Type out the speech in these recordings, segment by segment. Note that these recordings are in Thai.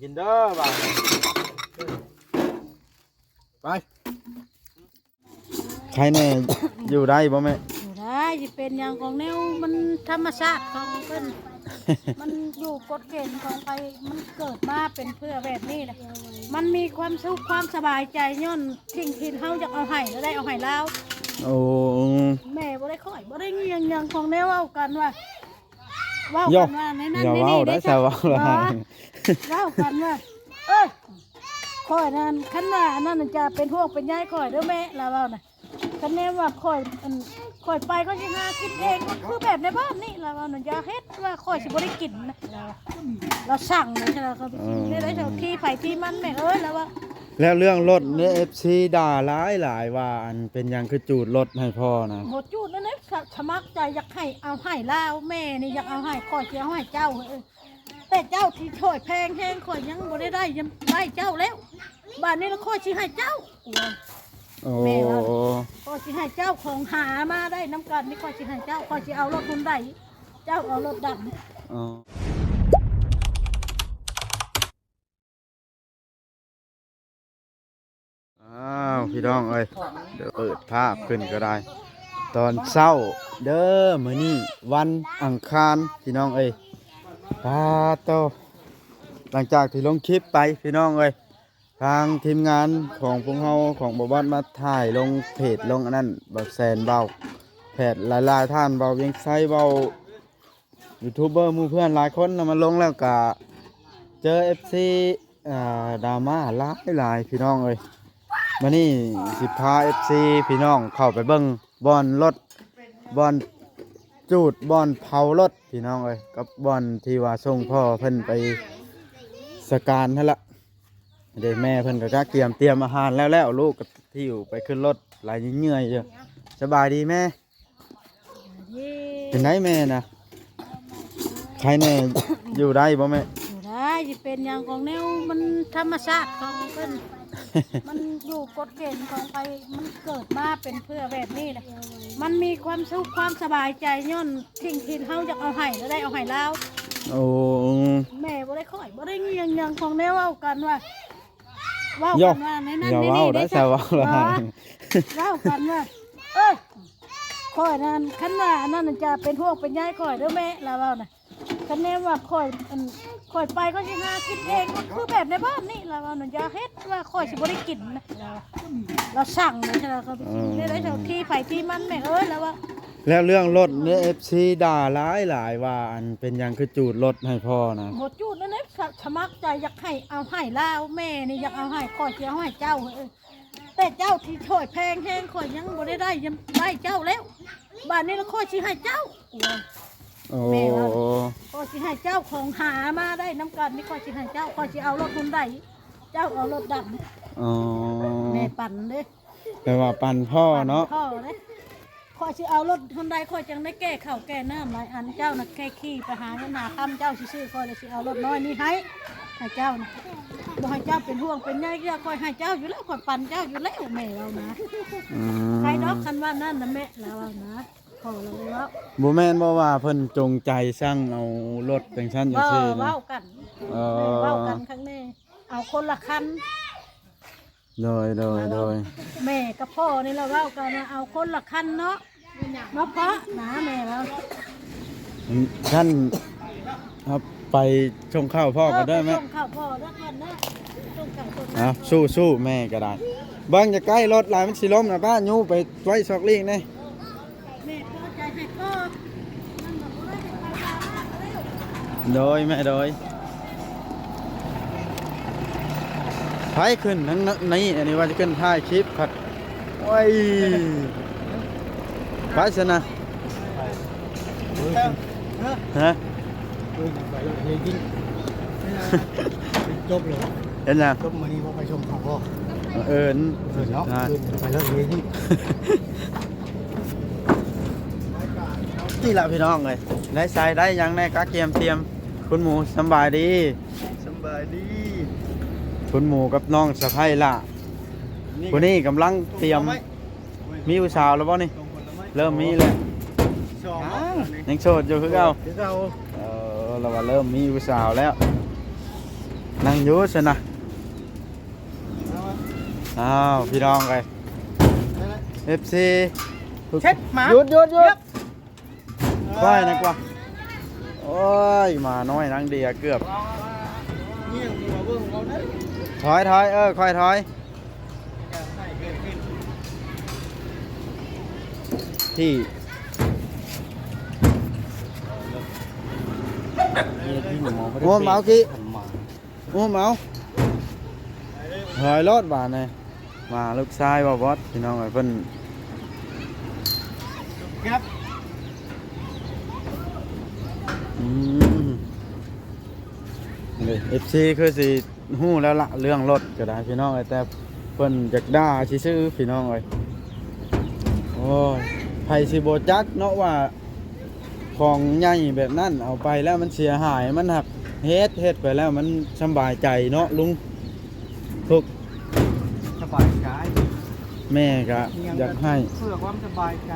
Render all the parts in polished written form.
กินเด้อบ่าวไปใครแน่อยู่ได้บ่แม่อยู่ได้จะเป็นอย่างของแนวมันธรรมชาติของเพิ่น มันอยู่กฎเกณฑ์ของไปมันเกิดมาเป็นเพื่อแบบนี้นะมันมีความสุขความสบายใจย้อนทิ้งถิ่นเฮาอยากเอาให้แล้วได้เอาให้แล้วโอ้แม่บ่ได้ค่อยบ่ได้เงียงอย่างของแนวเว้ากันว่าในนั้นในนี่ได้ซะเว้ากันว่าค่อยนั้นคันว่านั่นจะเป็นพวกเป็นยายค่อยเด้อแม่ล่ะเว้าน่ะคันแน่ว่าค่อยไปก็สิหากินเองก็คือแบบในบ้านนี่ล่ะเว้าน่ะอย่าเฮ็ดว่าค่อยสิบ่ได้กินนะเราสั่งเลยใช่แล้วก็ไปกินได้เท่าที่ไผที่มันแม่เอ้ยแล้วว่าแล้วเรื่องรถเนี่ย FC ด่าหลายว่าอันเป็นหยังคือจูดรถให้พ่อนะบ่จูดนั่นน่ะสมัครใจอยากให้เอาให้ลาวแม่นี่อยากเอาให้ค่อยสิเอาให้เจ้าแต่เจ้าที่ช่วยแพงแฮงค่อยยังบ่ได้ยังได้เจ้าแล้วบ้านนี้แล้วค่อยสิให้เจ้าโอ้ค่อยสิให้เจ้าของหามาได้น้ำกันนี่ค่อยสิให้เจ้าค่อยสิเอารถคุณได้เจ้าเอารถดำอ๋อพี่น้องเอ้ยเดี๋ยวเปิดภาพขึ้นก็ได้ตอนเช้าเด้อมื้อนี้วันอังคารพี่น้องเอ้ยโตหลังจากที่ลงคลิปไปพี่น้องเอ้ยทางทีมงานของพวกเราของบ่บอสมาถ่ายลงเพจลงอันนั้นบ่แซนเบาเพจหลายๆท่านเบาเวียงไซเบายูทูบเบอร์หมู่เพื่อนหลายคนนำมาลงแล้วก็เจอ FC ดราม่าหลายพี่น้องเอ้ยมานี่สิพา FC พี่น้องเข้าไปเบิ่งบอนรถบอนจูดบอนเผารถพี่น้องเอ้ยกับบอนที่ว่าส่งพ่อเพิ่นไปสการนั่นละเดี๋ยวแม่เพิ่นก็เตรียมอาหารแล้วลูกก็ที่อยู่ไปขึ้นรถหลายเหนื่อยเยอะสบายดีแม่เป็นไงแม่นะใครแน่อยู่ได้บ่แม่อยู่ได้จะเป็นอย่างของแนวมันธรรมชาติของเพิ่นมันอยู่กฎเกณฑ์ของไปมันเกิดมาเป็นเพื่อแบบนี้นะมันมีความสุขความสบายใจย้อนทิ้งถิ่นเฮาอยากเอาให้แล้วได้เอาให้แล้วโอ้แม่บ่ได้ค่อยบ่ได้เงียงอย่างของแนวเว้ากันว่าในนั้นในนี่ได้ซะเว้ากันว่าค่อยนั้นคันว่านั่นจะเป็นพวกเป็นยายค่อยเด้อแม่ล่ะเว้าน่ะคันแน่ว่าค่อยไปก็สิหากินเองก็คือแบบในบ้านนี่ล่ะเว้าน่ะอย่าเฮ็ดว่าค่อยสิบ่ได้กินนะเราสั่งเลยใช่แล้วก็ไปกินได้เท่าที่ไผที่มันแม่เอ้ยแล้วว่าแล้วเรื่องรถเนี่ย FC ด่าหลายว่าอันเป็นหยังคือจูดรถให้พ่อนะบ่จูดนั่นน่ะสมัครใจอยากให้เอาให้ลาวแม่นี่อยากเอาให้ค่อยสิเอาให้เจ้าแต่เจ้าที่ช่วยแพงแฮงค่อยยังบ่ได้ยังได้เจ้าแล้วบ้านนี้แล้วค่อยสิให้เจ้าแม่ว่าค่อยสิให้เจ้าของหามาได้น้ำกันนี่ค่อยสิให้เจ้าค่อยสิเอารถคุณได้เจ้าเอารถดำแม่ปั่นเด้แต่ว่าปั่นพ่อเนาะพ่อเด้ค่อยสิเอารถคนใดค่อยจังได้แก้ข้าวแก้น้ำหลายอันเจ้าน่ะแค่ขี้ไปหาเงินหาค่ำเจ้าซื้อค่อยเลยสิเอารถน้อยนี่ให้เจ้านะบ่ให้เจ้าเป็นห่วงเป็นใยเจ้าค่อยให้เจ้าอยู่แล้วค่อยปั่นเจ้าอยู่แล้วแม่เรานะใครดอกคันว่านั่นนะแม่เรานะพอเราแล้วบ่แม่นบ่ว่าเพิ่นจงใจสร้างเอารถจังซั่นจังซี่เว้ากันเว้ากันข้างในเอาคนละคันโดยแม่กับพ่อนี่เราเว้ากันเอาคนละคันเนาะมาเพาะนะแม่เราท่านครับไปชงข้าวพ่อก็ได้ไหมชงข้าวพ่อแล้วกันนะชงข้าวสู้แม่ก็ได้บางจะใกล้รถหลายมันสิล้มนะป้ายูไปไว้ซอกลิงนี่แม่ก็ใจให้พ่อนั่นน่ะบ่ได้ไปตามโดยแม่โดยไฟขึ้นนั่นนี่อันนี้ว่าจะขึ้นท้ายคลิปครับโอ้ยไปสินะฮะจบเลยเห็นยังจบมานี่ว่าไปชมข่าวพ่อเนาะไปแล้วเลยนี่แหละพี่น้องเลยได้ใส่ได้ยังได้กักเตรียมคุณหมูสบายดีคุณหมูกับน้องสะพ้ายล่ะคนนี้กำลังเตรียมมีผู้สาวแล้วป่ะนี่เริ่มมีเลยยังโสดอยู่คือเก่าเราว่าเริ่มมีผู้สาวแล้ว นั่งอยู่ซะนะอ้าวพี่น้องเอ้ย FC เช็ดหมา หยุดหยุดหยุดค่อยนะกว่าโอ้ยมาน้อยนังเดียเกือบ เงี้ยหัวเบิ่งเขาได้ ถอยถอยค่อยถอยที่หัวเมากี้หัวเมาถอยรถบาทเลยมาลูกชายบ่บอสพี่น้องไอ้เพิ่น ครับ เลย FC คือสิฮู้แล้วละเรื่องรถก็ได้พี่น้องไอ้แต่เพิ่นอยากด่าซื่อๆพี่น้องเอ้ยโอ้ยไผสิบ่จักเนาะว่าของใหญ่แบบนั้นเอาไปแล้วมันเสียหายมันหักเฮ็ดไปแล้วมันสำบายใจเนาะลุงทุก สบายใจ แม่ก็อยากให้ เพื่อความสบายใจ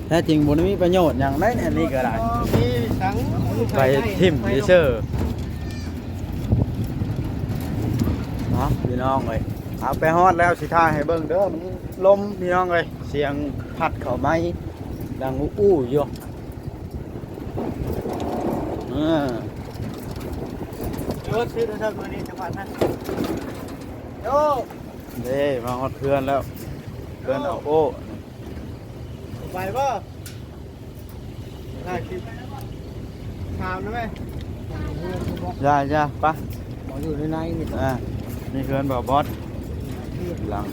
แท้จริงบ่ได้มีประโยชน์หยังได้อันนี้ก็ได้ มีสัง ไปทิ่มเชื่อเนาะพี่น้องเอ้ยเอาไปฮอดแล้วสิท่าให้เบิ่งเด้อมันลมพี่น้องเอ้ยเสียงพัดเข้าไม้ดังอู้อยู่เออ รถซื้อเท่าตัวนี้จังหวัดนั้นโย เด้มาฮอดเพื่อนแล้วเพื่อนเอาโอ้ ไปป่ะได้คลิปถามนะแม่ ย่าปะ หมออยู่ในนี่ นี่เพื่อนบ่บอสหลัง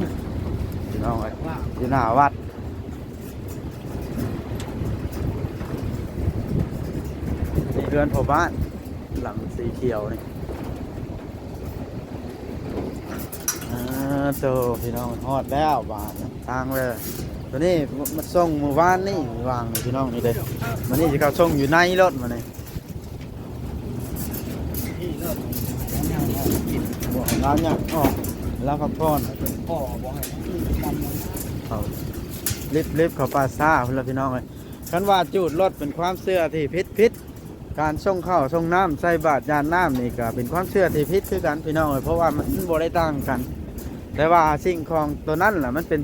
พี่น้องเอ้ยอยู่หน้าวัดนี่เพื่อนพ่อบ้านหลังสีเขียวนี่โตพี่น้องฮอดแล้วบาททางเลยตัวนี้มันส่งเมื่อวานนี่วางนี่พี่น้องนี่เด้มันนี่จะเขาส่งอยู่ในรถมานี่บอกร้านเนี่ยอ๋อแล้วพักผ่อน พ่อบอกให้ เขาลิฟเขาปาซ่าเพื่อนพี่น้องเลยคันว่าจูดรถเป็นความเชื่อที่พิษการส่งข้าวส่งน้ำใส่บาตรยานน้ำนี่ก็เป็นความเชื่อที่พิษคือกันพี่น้องเลยเพราะว่ามันบ่ได้ต่างกันแต่ว่าสิ่งของตัวนั้นแหละมันเป็น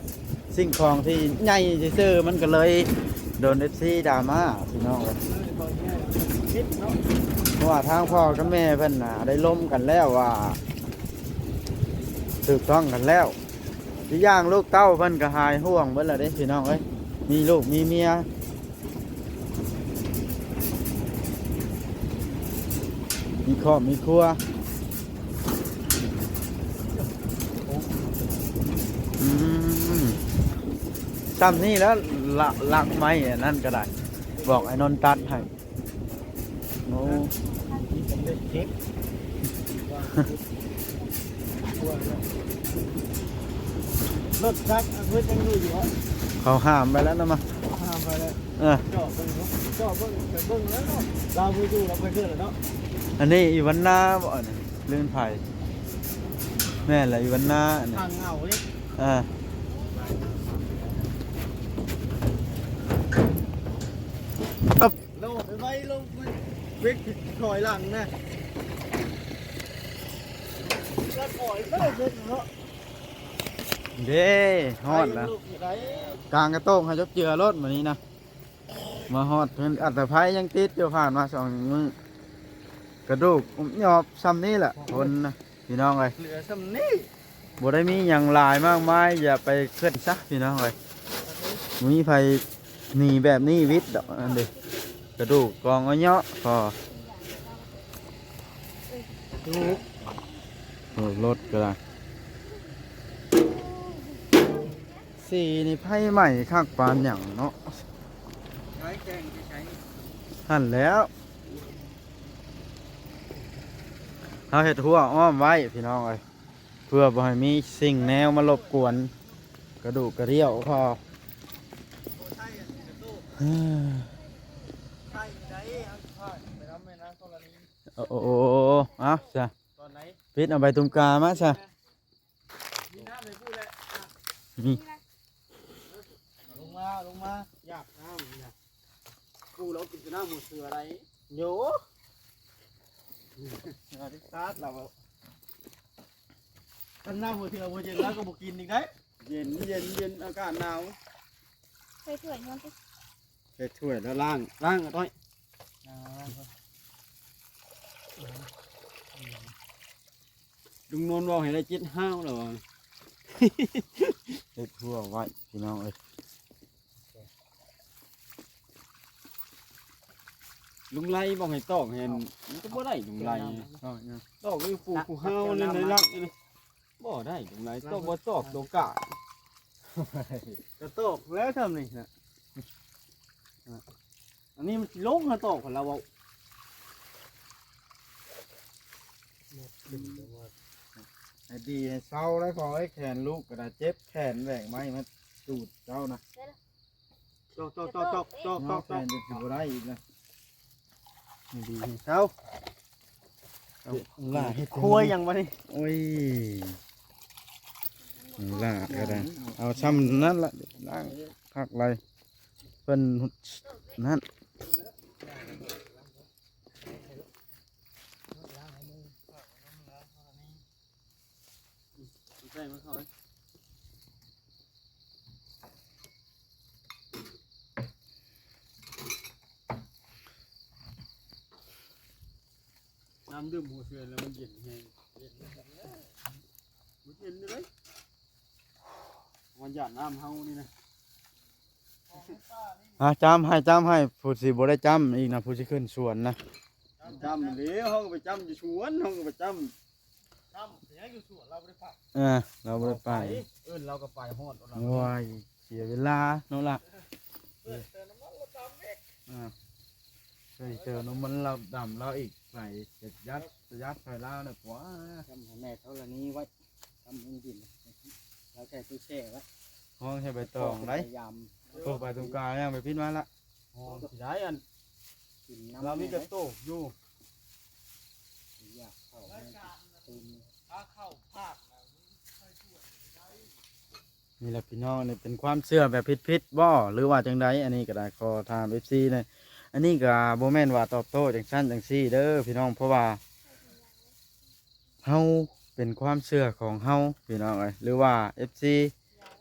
สิ่งของที่ใหญ่ซื่อมันก็เลยโดนFCดราม่าพี่น้องเลย คิดเนาะ เพราะว่าทางพ่อกับแม่เพิ่นน่ะได้ล้มกันแล้วว่าถูกต้องกันแล้วที่ย่างลูกเต้าเพิ่นก็หายห่วงเบิดแล้วเด้พี่น้องเอ้ยมีลูกมีเมียมีครอบมีครัวซ้ำนี่แล้วลักไม้อันนั่นก็ได้บอกไอ้นนท์ตัดให้โอ้ นี่เป็นเรื่องเช็ครถจักรเพื่อนยังดูอยู่อ่ะ เขาห้ามไปแล้วนะมา ห้ามไปเลย เออ จอดเบิ่งเนาะจอดเบิ่งไปเบิ่งแล้วเนาะเราไปดูเราไปเพื่อนแล้วเนาะ อันนี้อีวันหน้าบ่เนี่ยเลื่อนไผ่แม่นแหละอีวันหน้าอันนี้ ทางเงาเนี่ย อ่า โลดไปไว้ลงเวกถอยหลังนะแล้วถอยไม่ได้เบิ่งเนาะ เด้ฮอดแล้ว ลูกอยู่ไหน กลางกระโต้งให้ยกเจือรถมานี้นะมาฮอดเพิ่นอัตภัยยังติดอยู่ผ่านมา2 มื้อกระดูกหยอบซ้ำนี้แหละคนนะพี่น้องเอ้ย เหลือสำนี้ บ่ได้มีหยังหลายมากมายอย่าไปเคลื่อนซะพี่น้องเอ้ยมีไผหนีแบบนี้วิทย์ดอกอันเด้กระดูกกองเอาเนาะพอ ลูก โอ้รถก็ได้สีนี่ไพ่ใหม่คักปานอย่างเนาะ ใช้แจ้งใช้ หันแล้วเอาเห็ดหัวอ้อมไว้พี่น้องเอ้ยเพื่อบ่ให้มีสิ่งแนวมารบกวนกระดูกกระเดี่ยวพอ ใช่กระตู้ใช่ไหนไปทำแม่นางกรณี โอ้โอ้เอาจ้ะ ตอนไหน ปิดเอาใบตุ่มกามาจ้ะ มีน้ำเลยพูดเลย นี่ ลงมาอยากน้ำอยากกูเรากินน้ำหมูเสืออะไรโย ที่ซาดเราตั้งหน้าหัวเถื่อหัวเย็นแล้วก็บอกกินอีกได้เย็นเย็นเย็นอากาศหนาว เคยช่วยย้อนสิ ไปช่วยแล้วล่างล่างก็ต้อยลุงนนท์บอกให้ได้จิตห้าวเหรอ เฮ็ดทั่วไว้พี่น้องเอ้ย ลุงไล่บอกให้ตอกเห็นมันก็บ่ได้ลุงไล่ เอาเนี่ย ตอกเลยฟูห้าวนั่นในรักนี่บ่ได้ลุงไล่ตอกบ่ตอกโดกะก็ตอกแล้วทำนี่นะอันนี้มันลงมาตอกของเราเอา ให้ดีให้เศร้าได้พอให้แขนลูกก็ได้เจ็บแขนแหวกไม้มาจูดเจ้านะ ตอกตอกตอกตอกตอกตอก แขนจะสิบ่ได้อีกนะ ดีเช้า ล่าให้ คุยยังวะนี่ โอ้ยล่าก็ได้เอาซ้ำนั่นละล้างคักไรเพิ่นนั่น ใช่มั้ยเขาน้ำดื่มหัวเชือแล้วมันเย็นแห้งเย็นมันเย็นเลยวันหยาดน้ำเฮานี่นะ จำให้ผู้สิบ่ได้จำอีกนะผู้สิขึ้นสวนนะ จำเหลวเขาก็ไปจำอยู่สวนเขาก็ไปจำอย่างอยู่สวนเราไม่ได้ไป เราบ่ได้ไป เราก็ไปฮอดเรา โอ้ยเสียเวลาเนาะล่ะ เติมน้ำมันเราตามเด็ก เคยเจอน้ำมันเราดำเราอีกใส่ยัดใส่แล้วเนี่ยกว่า จำให้แม่เท่านี้ไว้จำให้ดินเราแค่ตู้แช่ไว้ ห้องให้ใบตองไร พยายาม โตไปตรงกลางยังไปพิษมาละ อ๋อสิได้อันเรามีกระโตกอยู่อยากเข้าให้ตื่นถ้าเข้าภาค นี่แหละพี่น้องนี่เป็นความเชื่อแบบพิษบ่หรือว่าจังใดอันนี้ก็ได้ขอถาม FC เลยอันนี้ก็บ่แม่นว่าตอบโต้จังซั่นจังซี่เด้อพี่น้องเพราะว่าเฮาเป็นความเชื่อของเฮาพี่น้องเอ้ยหรือว่า FC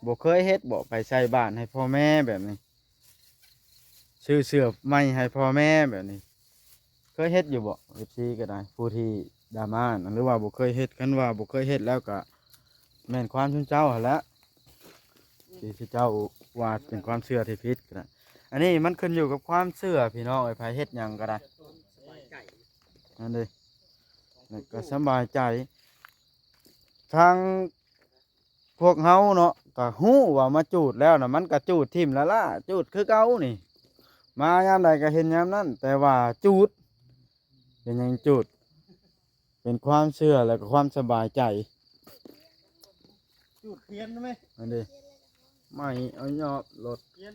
บ่เคยเฮ็ดบ่ไปใส่บ้านให้พ่อแม่แบบนี้ซื้อเสื้อใหม่ให้พ่อแม่แบบนี้เคยเฮ็ดอยู่บ่ FC ก็ได้ผู้ที่ดราม่าหรือว่าบ่เคยเฮ็ดคันว่าบ่เคยเฮ็ดแล้วก็แม่นความชุนเจ้าหั่นแหละ ที่เจ้าว่าเป็นความเชื่อที่ผิดก็ได้อันนี้มันขึ้นอยู่กับความเชื่อพี่น้องไอ้ไผเฮ็ดหยังก็ได้นั่นเลยแล้วก็สบายใจทางพวกเฮาเนาะก็ฮู้ว่ามาจูดแล้วน่ะมันก็จูดทิ่มแล้วล่ะจูดคือเก่านี่มายามใดก็เห็นยามนั้นแต่ว่าจูดเป็นหยังจูดเป็นความเชื่อแล้วก็ความสบายใจ จุดเทียนใช่ไหม นั่นดิไม่เอายอดรถ เทียน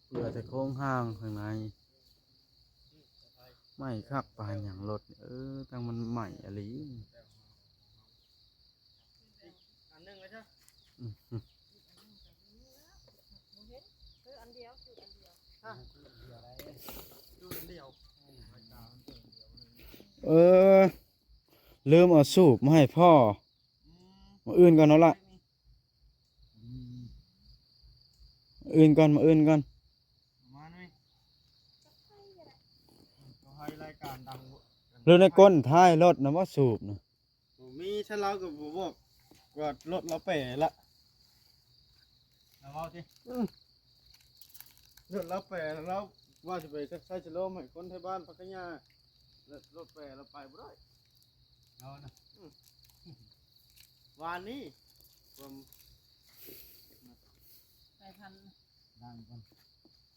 เหลือแต่โครงห้างข้างในไม่ครับปานอย่างรถตั้งมันใหม่อะไร อันนึงเลยใช่ อันเดียวจุดอันเดียว จุดเดียว ลืมเอาสูบมาให้พ่อมาอื่นก่อนเนาะล่ะอื่นก่อนมาอื่นก่อน มาหน่อยก็ให้รายการดัง เรื่องในก้นท้ายรถนะว่าสูบนะ มีฉันเล่ากับผมบอกว่ารถเราเป๋ละเอาสิรถเราเป๋แล้วว่าจะไปใช้ชะโลมให้คนไทยบ้านพักยารถเป๋เราไปบ่ได้เอานะวานนี้ผม ไปพัน ดังก่อน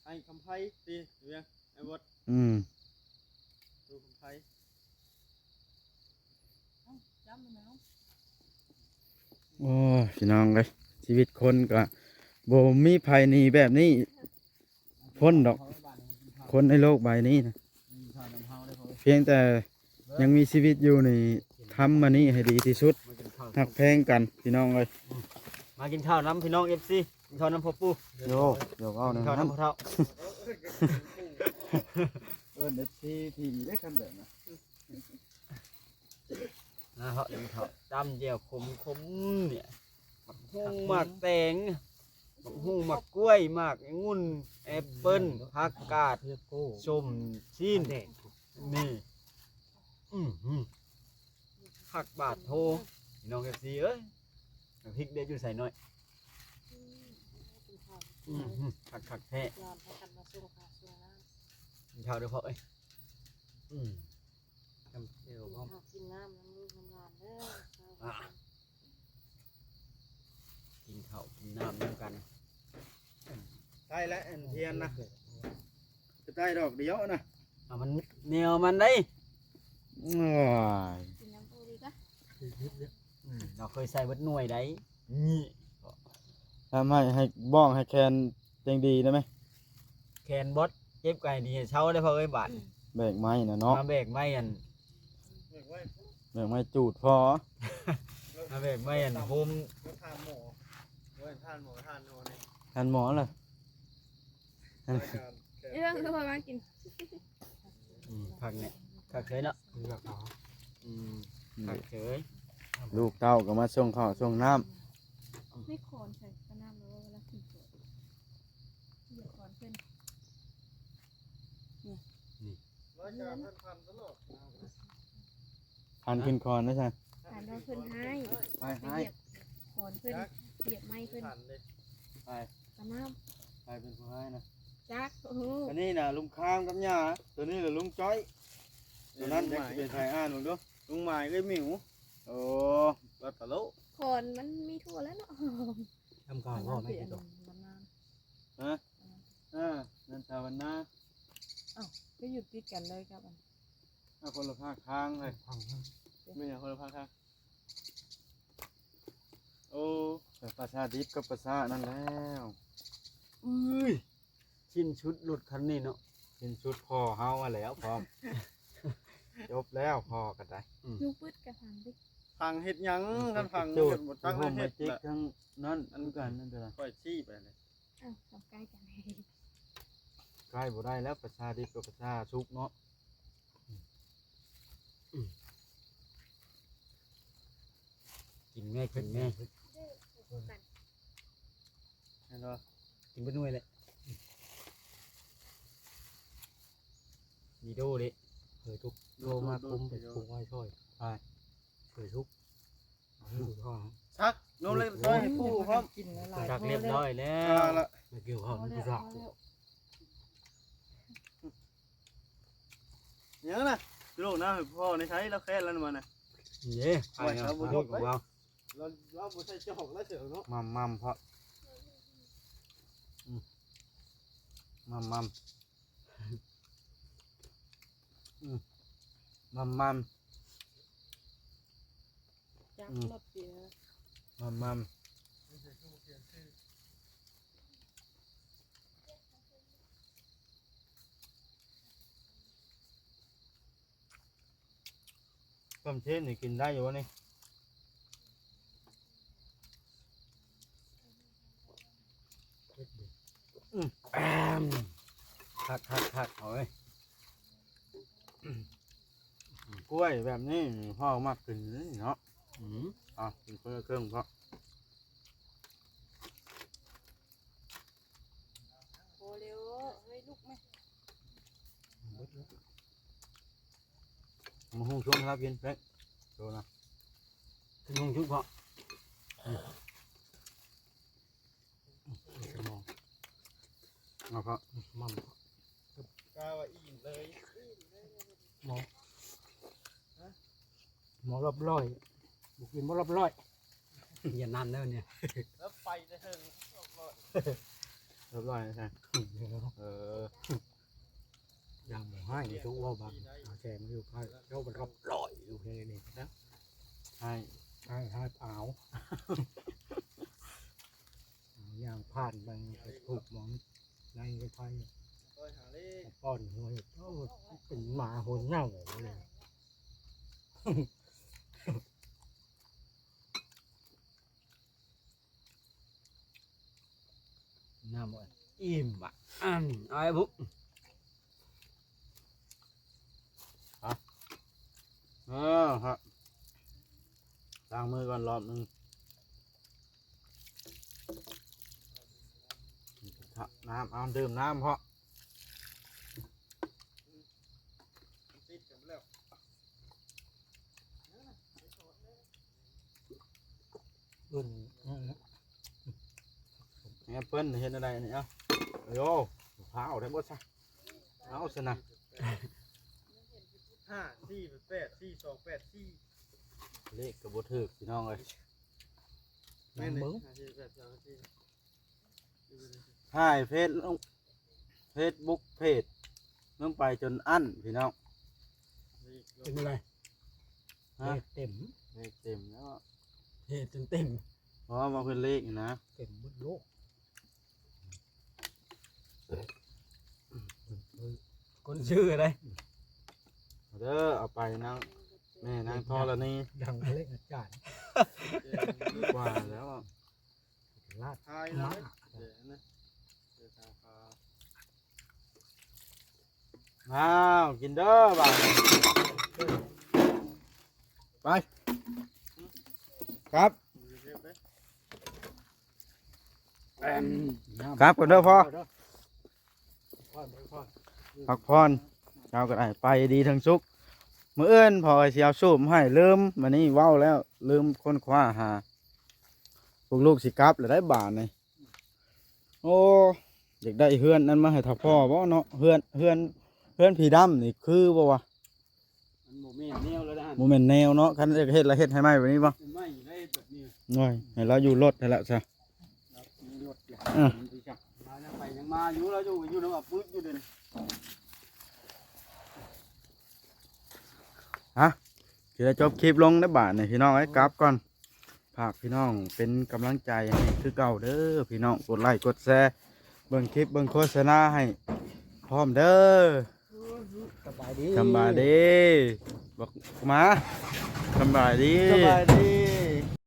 ไอ้คำไพ่ตีเรียงไอ้บด จดูคำไพ่ำมันแล้ว โอ้พี่น้องเลยชีวิตคนก็บ่มีภัยหนีแบบนี้พ้นดอกคนในโลกใบนี้นะเพียงแต่ยังมีชีวิตอยู่นี่ทำมานี่ให้ดีที่สุดหักแพงกันพี่น้องเลย มากินข้าวน้ำพี่น้องFC กินข้าวน้ำพ่อปู่ โยเดี๋ยวเอาหนึ่ง ข้าว น้ำ น้ำพ่อเฒ่า เออเด็ดที่ได้กันแบบนะ นะเหาะนี่เถาะจำเจียวขมเนี่ยหมักฮุ้งหมักแตงหมักฮุ้งหมักกล้วยหมักองุ่นแอปเปิ้ลผักกาดส้มชีนนี่ผักบาดโทพี่น้องเอฟซีเอ้ยพริกเด็ดอยู่ใส่หน่อยผักแท้กินข้าวเดี๋ยวพอเอ้ยจำเจียวพร้อม กินน้ำน้ำลานเด้อ กินข้าวกินน้ำด้วยกัน ใต้และเทียนนะจะใต้ดอกเดียวนะ เอามันเหนียวมันได้ กินน้ำปูดีก็ เราเคยใส่เบิดหน่วยได้นี่ ทำให้บ้องให้แคนเต็งดีได้ไหม แคนบดเจ็บไก่ดีเช่าได้พอเอ้ยบาท แบกไม้นะเนาะ มาเบรกไม่อัน แบกไม้จูดพอ มาเบรกไม่อันโฮม ทันหมอเลย เรื่องคือพอมากิน ผักเนี่ยผักเฉยเนาะผักเฉย ลูกเต้าก็มาส่งข้าวส่งน้ ไม่โคนใส่กระน้ำแล้วเวลากินสดเดี๋ยวก่อนขึ้น ำพันขึ้นคอนนะจ๊ะ ผ่านเราขึ้นให้ ไป ไป ให้ เหยียบโคนขึ้นเหยียบไม้ขึ้น ไป กระน้ ไปเป็นผู้ให้นะ ำจักโอ้โห อันนี้นะลุงข้ามกับย่าตัวนี้แหละลุงจ้อยตัวนั้นจะเป็นไทยอ่านลุงด้วยลุงหมายก็หมิวโอ้วัดตะลุ โคนมันมีทั่วแล้วเนาะ ทำก่อนพ่อไม่กินต่อ ฮะนั่นตาวันหน้า ก็หยุดติดกันเลยครับ คนละภาคข้างเลยไม่ใช่คนละภาคข้างโอ้แต่ประชาดิบกับประชานั่นแล้ว ชิ้นชุดหลุดคันนี้เนาะ เป็นชุดพ่อเฮามาแล้วพร้อม จบแล้วพ่อกันได้ ยูปืดกระถางดิ พังเฮ็ดหยังกันพัง จุ เฮ็ ด ดหมด ตั้ ตั้ ง ง โฮ เฮ็ ม ด จิก ละ ทั้งนั้นอันกันนั่นเด้อ ค่อยชี้ไปเลย อ้าวทำใกล้กัน ใกล้บ่ได้แล้วประชาดิบกับประชาชุกเนาะ กินแม่กินแม่ เห็นบ่ กินไปด้วยเลยมีโดดิเคยทุกโดมาคุ้มไปคุ้มไว้ช่วยเคยทุกข้าว ชักโน้มเลยซอยให้ผู้พร้อม กินแล้ว รักเรียบร้อยแล้ เอา ว ละ มาเกี่ยวข้าวมันรัก หยังน่ะลูกนะให้พ่อในใช้แล้วแค่แล้วมันน่ะ เย้ไปเอาลูกของเรา เราบ่ใช่จอกแล้วเสือเนาะ มัมเพราะมัมมัมจับรถปีนะ มัมต้มเช่นนี่กินได้อยู่วะนี่ คักเอาไว้ กล้วยแบบนี้พ่อมากกินเนาะกินเครื่องเพราะ โอ้เร็วเฮ้ยลูกไหม มาหุ้งช่วงครับกินเป๊ะดูนะ ขึ้นห้องชุดเพาะ เอาเพราะ มั่ม กาว่าอิ่มเลย หมอรอบร้อยบุกินหมอรอบร้อยอย่านานแล้วเนี่ย แล้วไปจะถึง เรียบร้อยนะใช่ยามหมูให้ทุกว่าบางแกมันอยู่ใกล้เจ้ามันรอบร้อยอยู่แค่นี้นะ ใช่ ให้เปล่าอย่างผ่านไปถูกมองในกระไพ ซอยหาเลข ป้อนหัวเป็นหมาหัวเน่าเลยน้ำมันอิ่มอ่ะเอาไอ้บุ๊ก ครับ ล้างมือก่อนรอบนึงน้ำเอาดื่มน้ำเพราะแอปเปิ้ลเห็นอะไรนี่เอ้าโย่พาเอาได้หมดซะเอาสินะ 5 4 8 4 2 8 4 เลขกระบถึกพี่น้องเลย แม่นเลย ถ่ายเฟซบุ๊กเพจลงไปจนอั้นพี่น้อง เป็นอะไร ฮะ เต็ม เลขเต็มแล้ว เฮ็ดจนเต็ม เพราะว่ามาเป็นเลขอยู่นะ เต็มหมดโลกคนชื่ออะไร เด้อเอาไปนั่งแม่นั่งทอละนี่ ดังเลขอาจารย์ กว่าแล้ว ลาด ทายแล้วเดี๋ยวนะเดี๋ยวทางพา อ้าวกินเด้อบ่าวไปครับ เรียบไหม ครับก่อนเด้อพ่อ พ่อ พักพรเช้าก็ได้ไปดีทั้งสุขมื้ออื่นพอสิเอาสูบให้ลืมมื้อนี้เว้าแล้วลืมค้นคว้าหาพวกลูกสิกลับแล้วได้บาทนี่โอ้อยากได้เฮือนนั้นมาให้ถ้าพ่อบ่เนาะเฮือนผีดำนี่คือบ่วะ มันโมเมนต์แนวแล้วนะ บ่แม่นแนวเนาะคันจะเฮ็ดแล้วเฮ็ดให้ไหมแบบนี้บ่ ไม่ได้แบบนี้ น้อยให้เราอยู่รถให้แล้วซะ มีรถเลย อ่ะ มายังไปยังมาอยู่แล้วอยู่น้ำอับปึ๊กอยู่เดิน สิได้จบคลิปลงในบาทนี่พี่น้องไอ้กลับก่อนฝากพี่น้องเป็นกำลังใจให้คือเก่าเด้อพี่น้องกดไลค์กดแชร์เบิ่งคลิปเบิ่งโฆษณาให้พร้อมเด้อ สบายดี สำบายดีบอกมาสำบายดี สบายดี